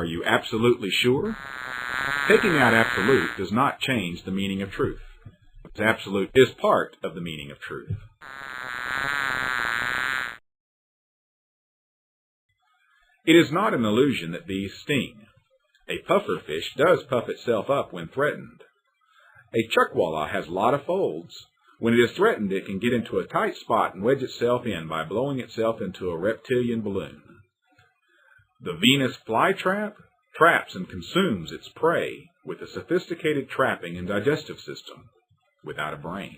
Are you absolutely sure? Taking out absolute does not change the meaning of truth. Absolute is part of the meaning of truth. It is not an illusion that bees sting. A puffer fish does puff itself up when threatened. A chuckwalla has a lot of folds. When it is threatened, it can get into a tight spot and wedge itself in by blowing itself into a reptilian balloon. The Venus flytrap traps and consumes its prey with a sophisticated trapping and digestive system, without a brain.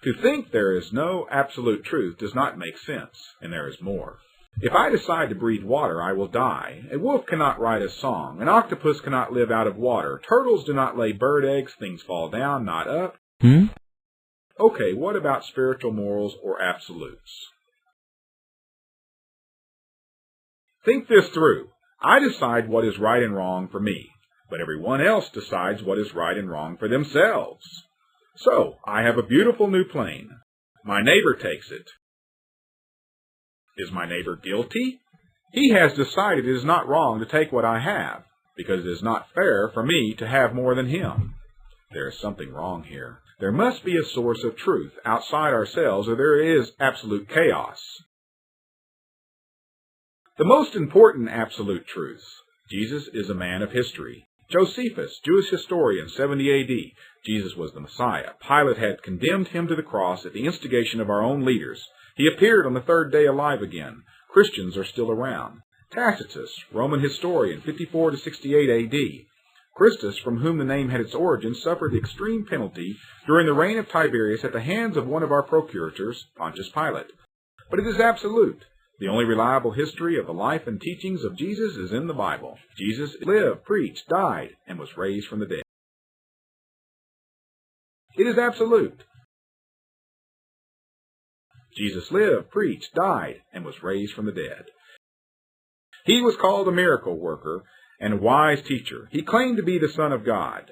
To think there is no absolute truth does not make sense, and there is more. If I decide to breathe water, I will die. A wolf cannot write a song. An octopus cannot live out of water. Turtles do not lay bird eggs. Things fall down, not up. Okay, what about spiritual morals or absolutes? Think this through. I decide what is right and wrong for me, but everyone else decides what is right and wrong for themselves. So, I have a beautiful new plane. My neighbor takes it. Is my neighbor guilty? He has decided it is not wrong to take what I have, because it is not fair for me to have more than him. There is something wrong here. There must be a source of truth outside ourselves, or there is absolute chaos. The most important absolute truth. Jesus is a man of history. Josephus, Jewish historian, 70 A.D. Jesus was the Messiah. Pilate had condemned him to the cross at the instigation of our own leaders. He appeared on the third day alive again. Christians are still around. Tacitus, Roman historian, 54 to 68 A.D. Christus, from whom the name had its origin, suffered the extreme penalty during the reign of Tiberius at the hands of one of our procurators, Pontius Pilate. But it is absolute. The only reliable history of the life and teachings of Jesus is in the Bible. Jesus lived, preached, died, and was raised from the dead. It is absolute. Jesus lived, preached, died, and was raised from the dead. He was called a miracle worker and a wise teacher. He claimed to be the Son of God.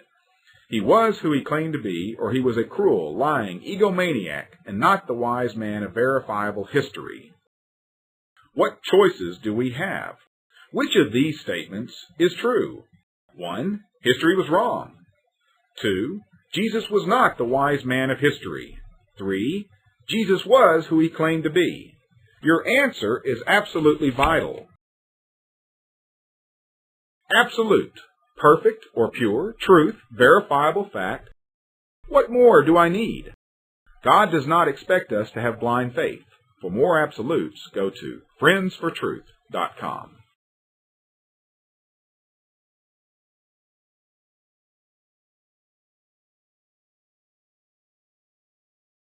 He was who he claimed to be, or he was a cruel, lying egomaniac and not the wise man of verifiable history. What choices do we have? Which of these statements is true? 1. History was wrong. 2. Jesus was not the wise man of history. 3. Jesus was who he claimed to be. Your answer is absolutely vital. Absolute, perfect or pure, truth, verifiable fact. What more do I need? God does not expect us to have blind faith. For more absolutes, go to friendsfortruth.com.